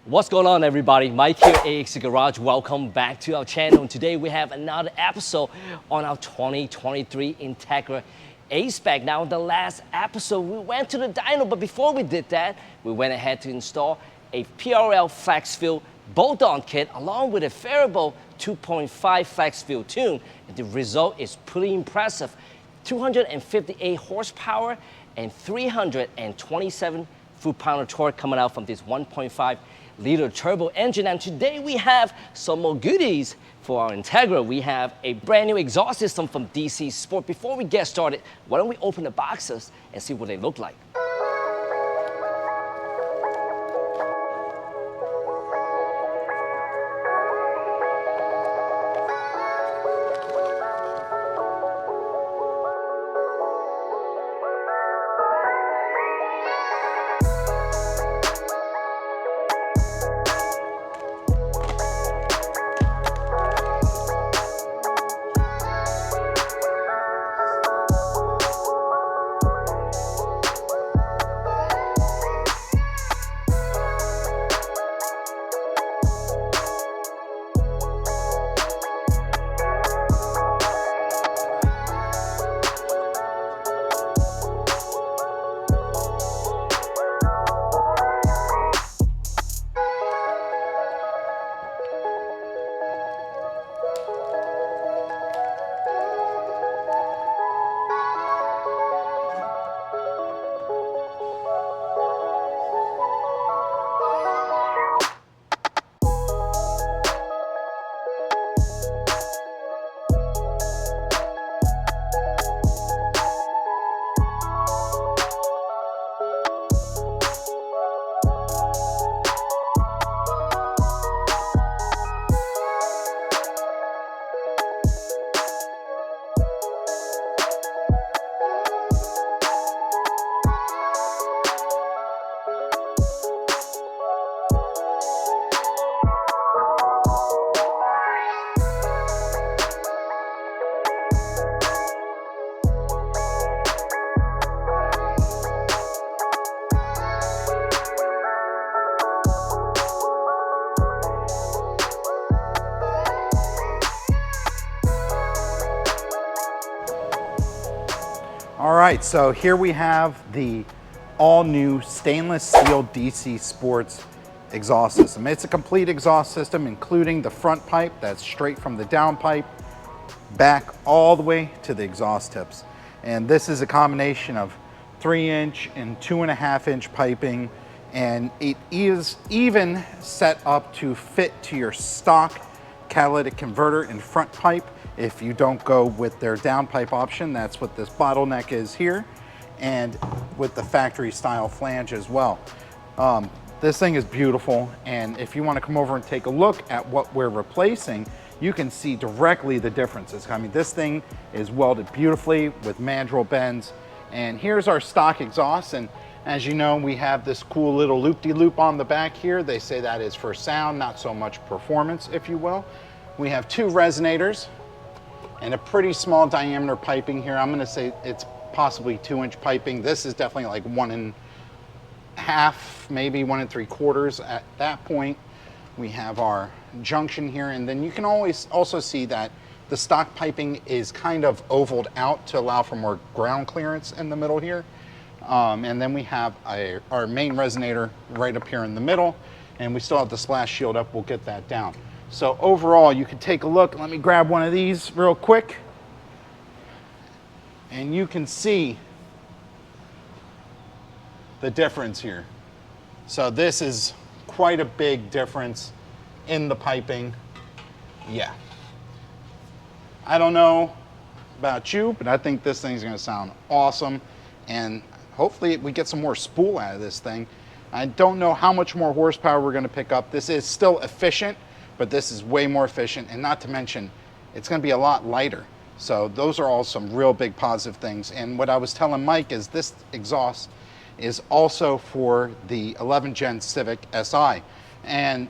What's going on, everybody? Mike here, AXC Garage. Welcome back to our channel. And today we have another episode on our 2023 Integra A-Spec. Now, in the last episode, we went to the dyno, but before we did that, we went ahead to install a PRL flex fill bolt-on kit along with a Faribault 2.5 flex fill tune. And the result is pretty impressive. 258 horsepower and 327 foot-pounder torque coming out from this 1.5-liter turbo engine. And today we have some more goodies for our Integra. We have a brand new exhaust system from DC Sport. Before we get started, why don't we open the boxes and see what they look like. All right, so here we have the all-new stainless steel DC Sports exhaust system. It's a complete exhaust system, including the front pipe that's straight from the downpipe back all the way to the exhaust tips. And this is a combination of 3-inch and 2.5-inch piping, and it is even set up to fit to your stock catalytic converter and front pipe. If you don't go with their downpipe option, that's what this bottleneck is here, and with the factory style flange as well. This thing is beautiful, and if you want to come over and take a look at what we're replacing, you can see directly the differences. I mean, this thing is welded beautifully with mandrel bends, and here's our stock exhaust. And as you know, we have this cool little loop-de-loop on the back here. They say that is for sound, not so much performance, if you will. We have 2 resonators and a pretty small diameter piping here. I'm gonna say it's possibly 2-inch piping. This is definitely like 1.5, maybe 1 3/4 at that point. We have our junction here, and then you can always also see that the stock piping is kind of ovaled out to allow for more ground clearance in the middle here. And then we have our main resonator right up here in the middle, and we still have the splash shield up. We'll get that down. So overall, you can take a look. Let me grab one of these real quick. And you can see the difference here. So this is quite a big difference in the piping. Yeah. I don't know about you, but I think this thing's gonna sound awesome. And hopefully we get some more spool out of this thing. I don't know how much more horsepower we're gonna pick up. This is still efficient, but this is way more efficient, and not to mention, it's gonna be a lot lighter. So those are all some real big positive things. And what I was telling Mike is this exhaust is also for the 11 Gen Civic Si. And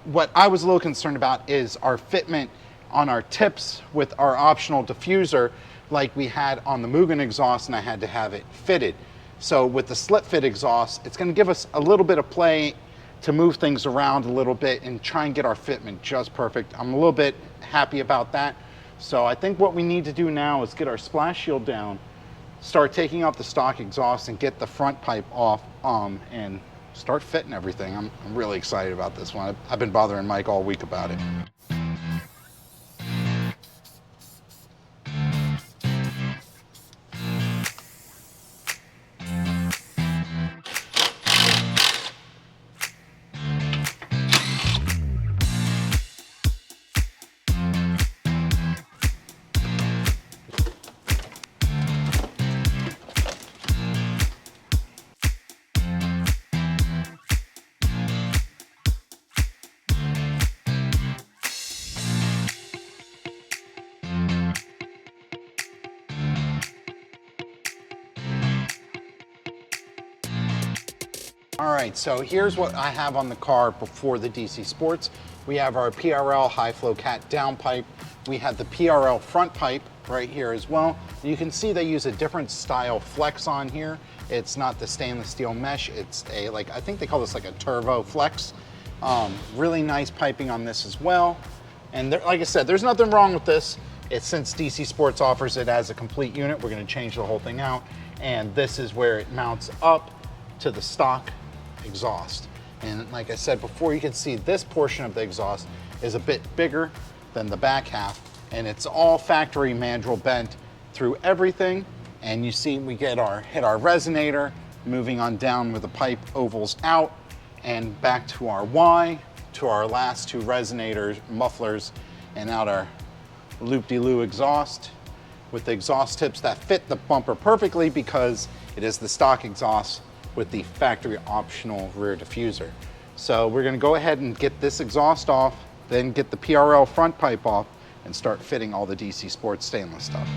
what I was a little concerned about is our fitment on our tips with our optional diffuser like we had on the Mugen exhaust, and I had to have it fitted. So with the slip fit exhaust, it's going to give us a little bit of play to move things around a little bit and try and get our fitment just perfect. I'm a little bit happy about that. So I think what we need to do now is get our splash shield down, start taking out the stock exhaust and get the front pipe off and start fitting everything. I'm really excited about this one. I've been bothering Mike all week about it. All right, so here's what I have on the car before the DC Sports. We have our PRL high flow cat down pipe. We have the PRL front pipe right here as well. You can see they use a different style flex on here. It's not the stainless steel mesh. It's a, like, I think they call this like a turbo flex. Really nice piping on this as well. And there, like I said, there's nothing wrong with this. It's since DC Sports offers it as a complete unit, we're gonna change the whole thing out. And this is where it mounts up to the stock exhaust. And like I said before, you can see this portion of the exhaust is a bit bigger than the back half, and it's all factory mandrel bent through everything. And you see we hit our resonator, moving on down with the pipe ovals out and back to our Y, to our last two resonators, mufflers, and out our loop-de-loo exhaust with the exhaust tips that fit the bumper perfectly because it is the stock exhaust with the factory optional rear diffuser. So we're gonna go ahead and get this exhaust off, then get the PRL front pipe off and start fitting all the DC Sports stainless stuff.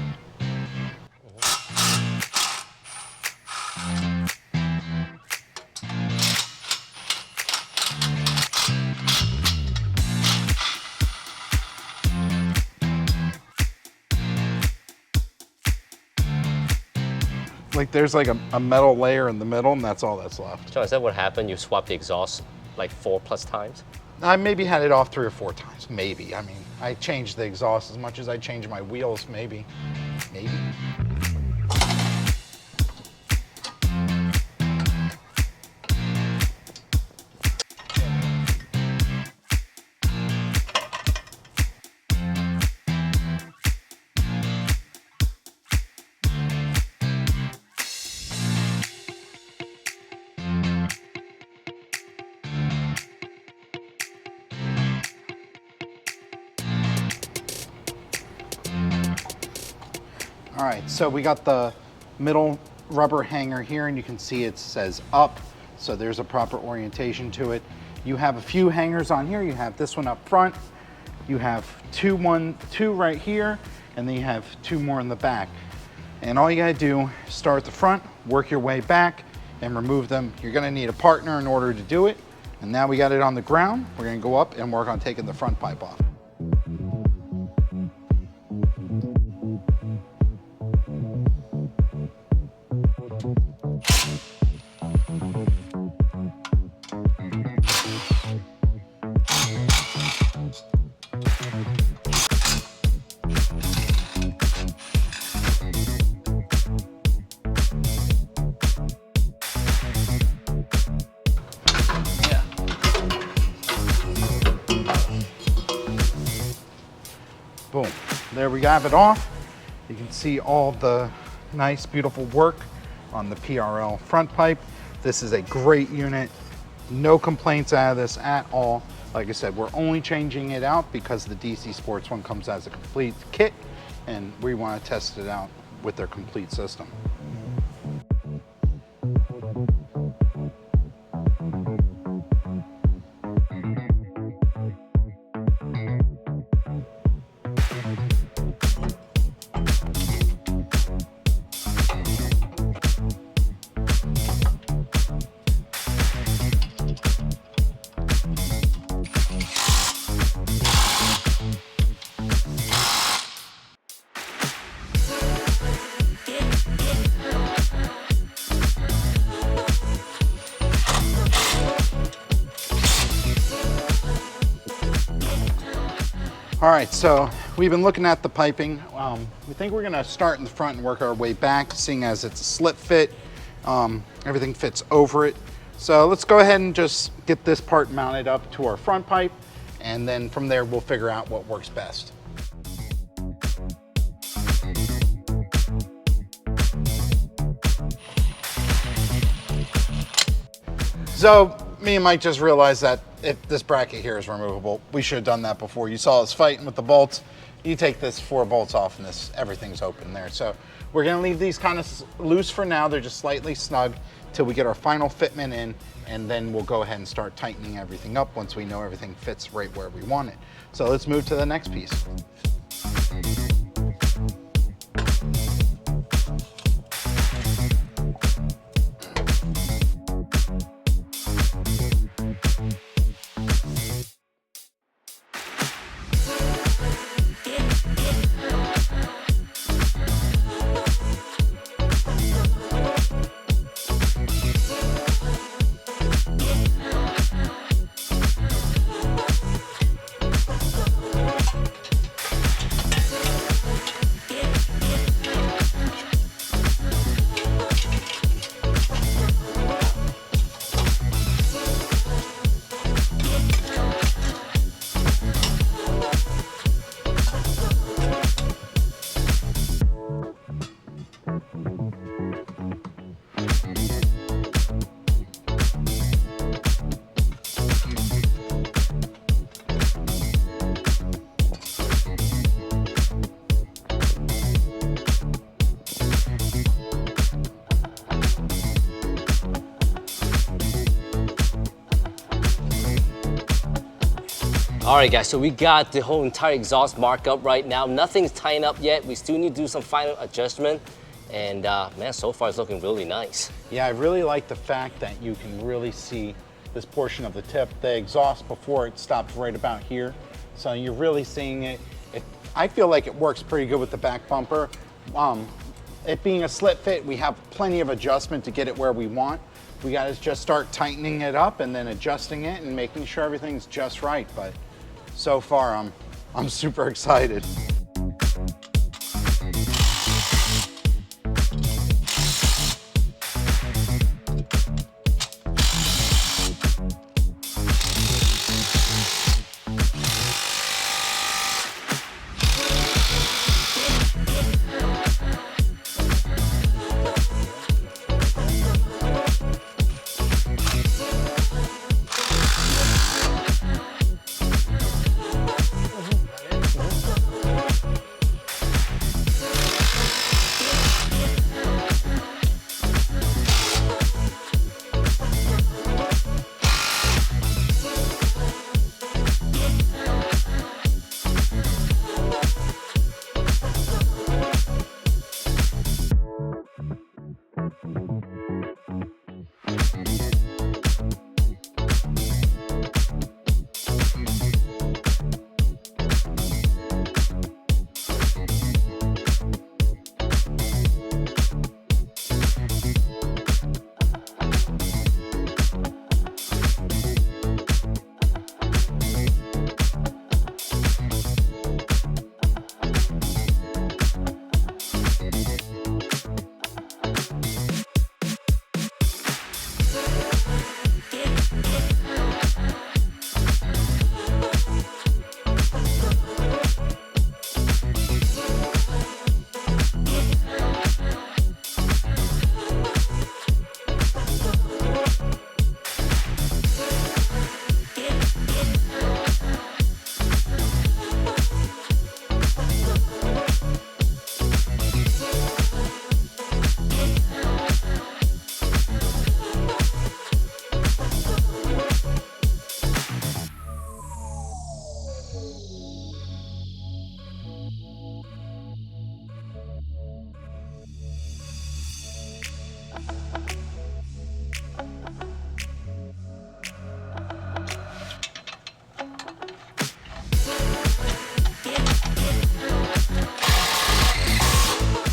Like there's like a metal layer in the middle and that's all that's left. So is that what happened? You swapped the exhaust like 4+ times? I maybe had it off 3 or 4 times, maybe. I mean, I changed the exhaust as much as I changed my wheels, maybe. All right, so we got the middle rubber hanger here and you can see it says up, so there's a proper orientation to it. You have a few hangers on here. You have this one up front, you have two right here, and then you have 2 more in the back. And all you gotta do is start at the front, work your way back, and remove them. You're gonna need a partner in order to do it. And now we got it on the ground, we're gonna go up and work on taking the front pipe off. Boom, there we have it off. You can see all the nice, beautiful work on the PRL front pipe. This is a great unit. No complaints out of this at all. Like I said, we're only changing it out because the DC Sports one comes as a complete kit and we want to test it out with their complete system. All right, so we've been looking at the piping. We think we're gonna start in the front and work our way back, seeing as it's a slip fit. Everything fits over it. So let's go ahead and just get this part mounted up to our front pipe, and then from there we'll figure out what works best. So me and Mike just realized that if this bracket here is removable, we should have done that before. You saw us fighting with the bolts. You take this 4 bolts off and everything's open there. So we're gonna leave these kind of loose for now. They're just slightly snug till we get our final fitment in, and then we'll go ahead and start tightening everything up once we know everything fits right where we want it. So let's move to the next piece. All right, guys, so we got the whole entire exhaust markup right now. Nothing's tying up yet. We still need to do some final adjustment. And man, so far it's looking really nice. Yeah, I really like the fact that you can really see this portion of the tip. The exhaust before it stops right about here. So you're really seeing it. I feel like it works pretty good with the back bumper. It being a slip fit, we have plenty of adjustment to get it where we want. We gotta just start tightening it up and then adjusting it and making sure everything's just right. But so far, I'm super excited.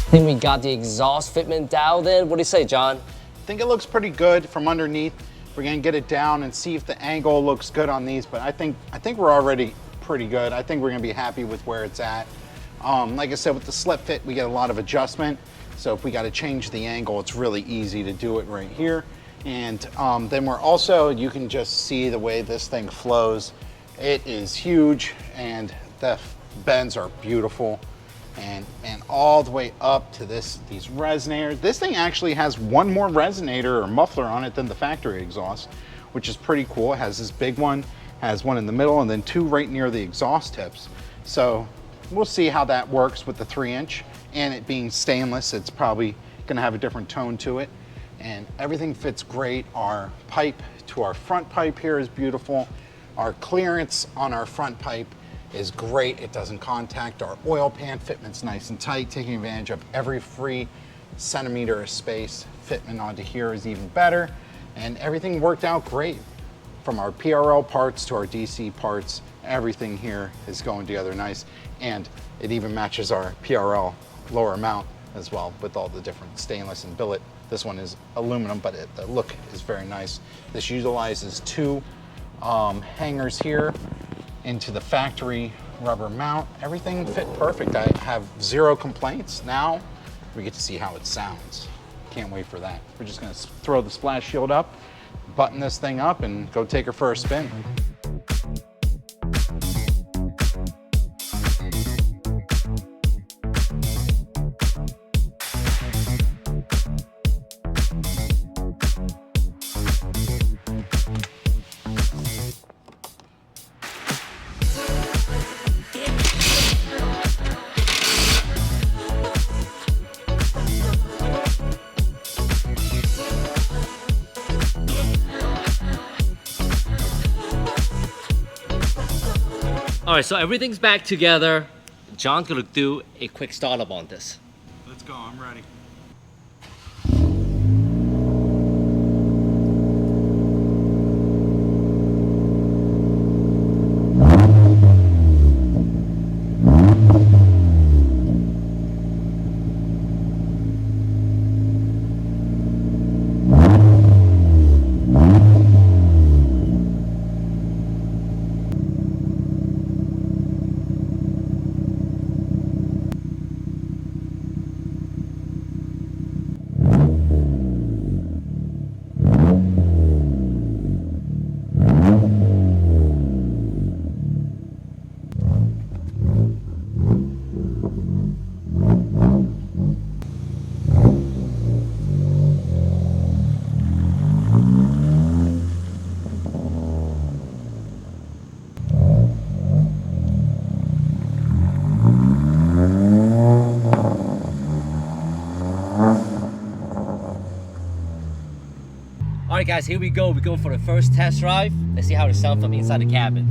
I think we got the exhaust fitment dialed in. What do you say, John? I think it looks pretty good from underneath. We're gonna get it down and see if the angle looks good on these, but I think we're already pretty good. I think we're gonna be happy with where it's at. Like I said, with the slip fit, we get a lot of adjustment. So if we gotta change the angle, it's really easy to do it right here. And then we're also, you can just see the way this thing flows. It is huge, and the bends are beautiful. And all the way up to these resonators. This thing actually has one more resonator or muffler on it than the factory exhaust, which is pretty cool. It has this big one, has one in the middle, and then two right near the exhaust tips. So we'll see how that works with the 3-inch, and it being stainless, it's probably gonna have a different tone to it. And everything fits great. Our pipe to our front pipe here is beautiful. Our clearance on our front pipe is great. It doesn't contact our oil pan. Fitment's nice and tight, taking advantage of every free centimeter of space. Fitment onto here is even better, and everything worked out great. From our PRL parts to our DC parts, everything here is going together nice, and it even matches our PRL lower mount as well with all the different stainless and billet. This one is aluminum, but the look is very nice. This utilizes two hangers here into the factory rubber mount. Everything fit perfect. I have zero complaints. Now we get to see how it sounds. Can't wait for that. We're just gonna throw the splash shield up, button this thing up, and go take her for a spin. All right, so everything's back together. John's gonna do a quick startup on this. Let's go, I'm ready. All right, guys, here we go. We're going for the first test drive. Let's see how it sounds from inside the cabin.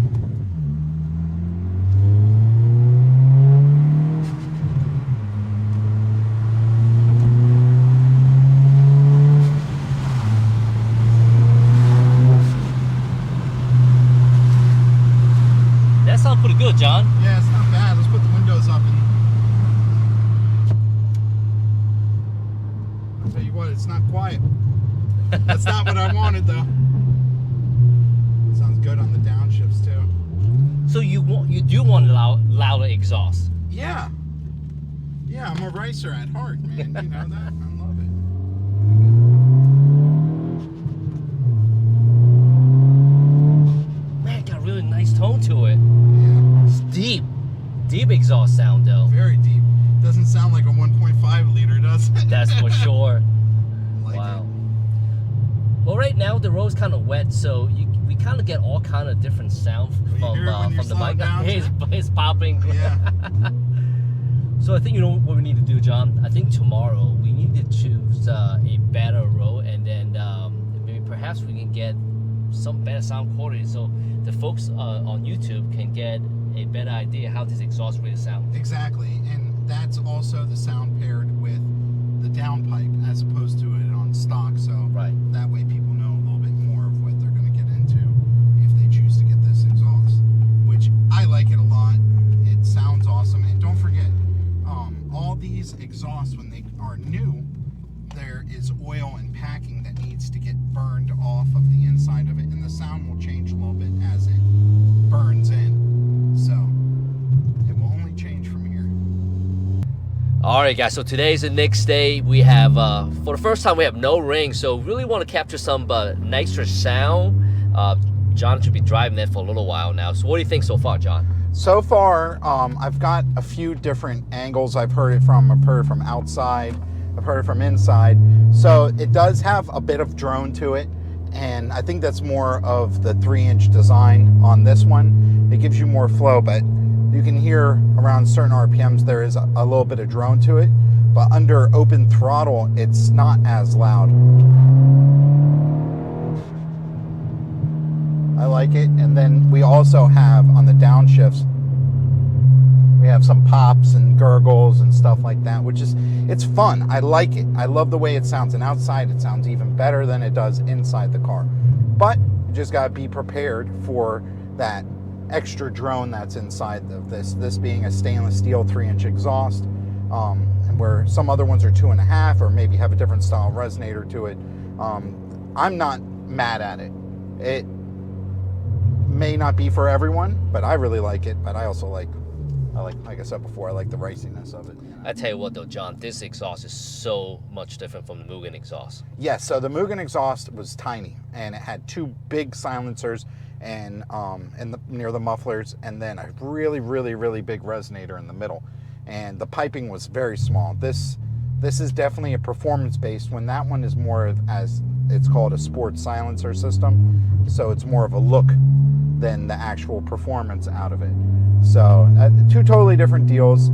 That sounds pretty good, John. Yeah, it's not bad. Let's put the windows up and I'll tell you what, it's not quiet. That's not what I wanted, though. Sounds good on the downshifts too. So you do want louder exhaust? Yeah. Yeah, I'm a racer at heart, man. You know that. I love it. Man, it got a really nice tone to it. Yeah. It's deep exhaust sound though. Very deep. Doesn't sound like a 1.5 liter, does it? That's for sure. Like Wow. Well, right now the road's kind of wet, so we kind of get all kind of different sound from the mic. It's popping. Yeah. So I think you know what we need to do, John. I think tomorrow we need to choose a better road, and then maybe perhaps we can get some better sound quality, so the folks on YouTube can get a better idea how this exhaust really sounds. Exactly, and that's also the sound paired with the downpipe as opposed to it on stock. So Right. that way people know a little bit more of what they're going to get into if they choose to get this exhaust, which I like it a lot. It sounds awesome, and don't forget, all these exhausts when they are new, there is oil and packing that needs to get burned off of the inside of it, and the sound will change a little bit as it burns in. So All right, guys, so today's the next day. We have, for the first time, we have no ring, so really want to capture some nicer sound. John should be driving that for a little while now. So what do you think so far, John? So far, I've got a few different angles I've heard it from. I've heard it from outside, I've heard it from inside. So it does have a bit of drone to it, and I think that's more of the 3-inch design on this one. It gives you more flow, but you can hear around certain RPMs there is a little bit of drone to it, but under open throttle, it's not as loud. I like it. And then we also have on the downshifts, we have some pops and gurgles and stuff like that, which is, it's fun. I like it. I love the way it sounds, and outside it sounds even better than it does inside the car. But you just gotta be prepared for that extra drone that's inside of this being a stainless steel 3-inch exhaust, and where some other ones are 2.5 or maybe have a different style resonator to it. I'm not mad at it. It may not be for everyone, but I really like it. But I also like I said before, I like the raciness of it. You know? I tell you what though, John, this exhaust is so much different from the Mugen exhaust. Yes, so the Mugen exhaust was tiny, and it had 2 big silencers and near the mufflers, and then a really big resonator in the middle, and the piping was very small. This is definitely a performance based, when that one is more of, as it's called, a sports silencer system, so it's more of a look than the actual performance out of it. So 2 totally different deals.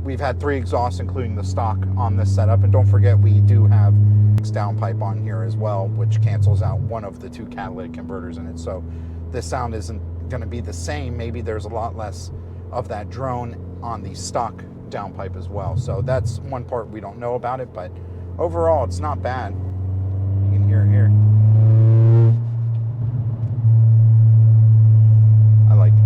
We've had 3 exhausts, including the stock, on this setup, and don't forget we do have downpipe on here as well, which cancels out one of the 2 catalytic converters in it. So this sound isn't going to be the same. Maybe there's a lot less of that drone on the stock downpipe as well. So that's one part we don't know about it, but overall it's not bad. You can hear it here. I like it.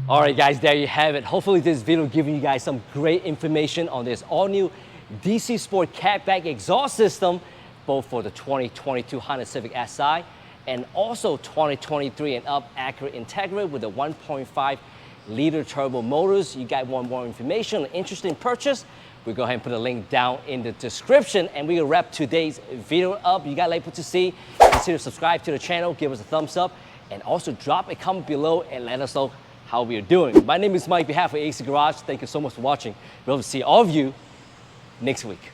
All right, guys, there you have it. Hopefully this video giving you guys some great information on this all-new DC Sport Catback exhaust system, both for the 2022 Honda Civic Si and also 2023 and up Acura Integra with the 1.5-liter turbo motors. You guys want more information or interesting purchase, we'll go ahead and put a link down in the description, and we'll wrap today's video up. You guys like what you see, consider subscribe to the channel, give us a thumbs up, and also drop a comment below and let us know how we are doing. My name is Mike, on behalf of AC Garage. Thank you so much for watching. We'll see all of you next week.